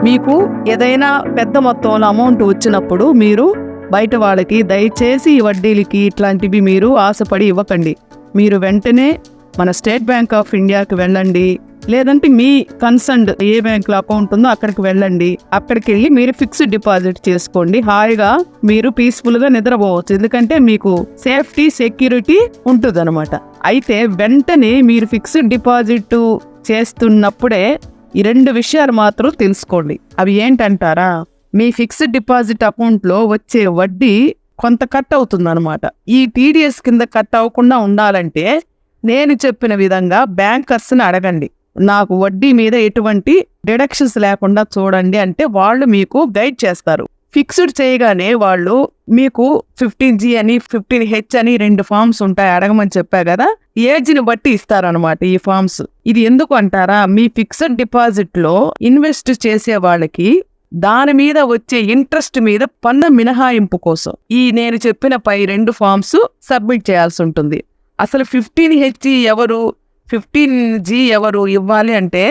మీకు ఏదైనా పెద్ద మొత్తంలో అమౌంట్ వచ్చినప్పుడు మీరు బయట వాళ్ళకి దయచేసి ఈ వడ్డీలకి ఇట్లాంటివి మీరు ఆశపడి ఇవ్వకండి. మీరు వెంటనే మన స్టేట్ బ్యాంక్ ఆఫ్ ఇండియాకి వెళ్ళండి, లేదంటే మీ కన్సర్న్డ్ ఏ బ్యాంకులో అకౌంట్ ఉందో అక్కడికి వెళ్ళండి. అక్కడికి వెళ్ళి మీరు ఫిక్స్డ్ డిపాజిట్ చేసుకోండి. హాయిగా మీరు పీస్ఫుల్గా నిద్రపోవచ్చు, ఎందుకంటే మీకు సేఫ్టీ సెక్యూరిటీ ఉంటుంది అనమాట. అయితే వెంటనే మీరు ఫిక్స్డ్ డిపాజిట్ చేస్తున్నప్పుడే ఈ 2 విషయాలు మాత్రం తెలుసుకోండి. అవి ఏంటంటారా? మీ ఫిక్స్డ్ డిపాజిట్ అకౌంట్లో వచ్చే వడ్డీ కొంత కట్ అవుతుంది అనమాట. ఈ TDS కింద కట్ అవ్వకుండా ఉండాలంటే నేను చెప్పిన విధంగా బ్యాంకర్స్ని అడగండి, నాకు వడ్డీ మీద ఎటువంటి డిడక్షన్స్ లేకుండా చూడండి అంటే వాళ్ళు మీకు గైడ్ చేస్తారు. ఫిక్స్డ్ చేయగానే వాళ్ళు మీకు 15G అని 15H అని 2 ఫామ్స్ ఉంటాయి, అడగమని చెప్పా కదా, ఏజ్ని బట్టి ఇస్తారనమాట ఈ ఫామ్స్. ఇది ఎందుకు అంటారా? మీ ఫిక్స్డ్ డిపాజిట్ లో ఇన్వెస్ట్ చేసే వాళ్ళకి దాని మీద వచ్చే ఇంట్రెస్ట్ మీద పన్ను మినహాయింపు కోసం ఈ నేను చెప్పిన పై 2 ఫామ్స్ సబ్మిట్ చేయాల్సి ఉంటుంది. అసలు 15H ఎవరు 15G ఎవరు ఇవ్వాలి అంటే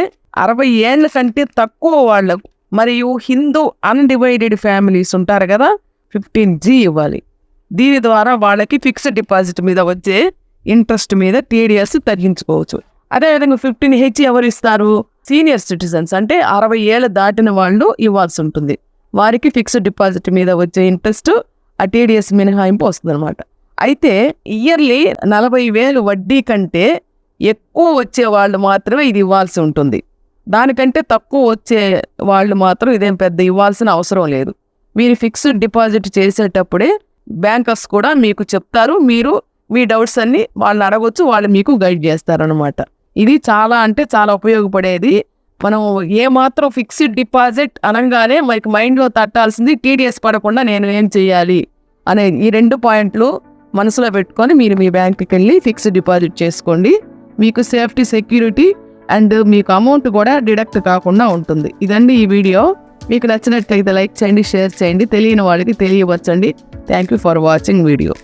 60 ఏళ్ల కంటే తక్కువ వాళ్ళకు మరియు హిందూ అన్డివైడెడ్ ఫ్యామిలీస్ ఉంటారు కదా, 15G ఇవ్వాలి. దీని ద్వారా వాళ్ళకి ఫిక్స్డ్ డిపాజిట్ మీద వచ్చే ఇంట్రెస్ట్ మీద TDS తగ్గించుకోవచ్చు. అదేవిధంగా 15H ఎవరు ఇస్తారు? సీనియర్ సిటిజన్స్ అంటే 60 ఏళ్ళు దాటిన వాళ్ళు ఇవ్వాల్సి ఉంటుంది. వారికి ఫిక్స్డ్ డిపాజిట్ మీద వచ్చే ఇంట్రెస్ట్ ఆ TDS మినహాయింపు వస్తుంది అనమాట. అయితే ఇయర్లీ 40,000 వడ్డీ కంటే ఎక్కువ వచ్చే వాళ్ళు మాత్రమే ఇది ఇవ్వాల్సి ఉంటుంది. దానికంటే తక్కువ వచ్చే వాళ్ళు మాత్రం ఇదేం పెద్ద ఇవ్వాల్సిన అవసరం లేదు. మీరు ఫిక్స్డ్ డిపాజిట్ చేసేటప్పుడే బ్యాంకర్స్ కూడా మీకు చెప్తారు, మీరు మీ డౌట్స్ అన్ని వాళ్ళని అడగొచ్చు, వాళ్ళు మీకు గైడ్ చేస్తారనమాట. ఇది చాలా అంటే చాలా ఉపయోగపడేది. మనం ఏమాత్రం ఫిక్స్డ్ డిపాజిట్ అనగానే మనకి మైండ్లో తట్టాల్సింది TDS పడకుండా నేను ఏం చేయాలి అనే ఈ 2 పాయింట్లు మనసులో పెట్టుకొని మీరు మీ బ్యాంక్కి వెళ్ళి ఫిక్స్డ్ డిపాజిట్ చేసుకోండి. మీకు సేఫ్టీ సెక్యూరిటీ అండ్ మీకు అమౌంట్ కూడా డిడక్ట్ కాకుండా ఉంటుంది. ఇదండి ఈ వీడియో. మీకు నచ్చినట్లయితే లైక్ చేయండి, షేర్ చేయండి, తెలియని వాళ్ళకి తెలియవచ్చండి. Thank you for watching video.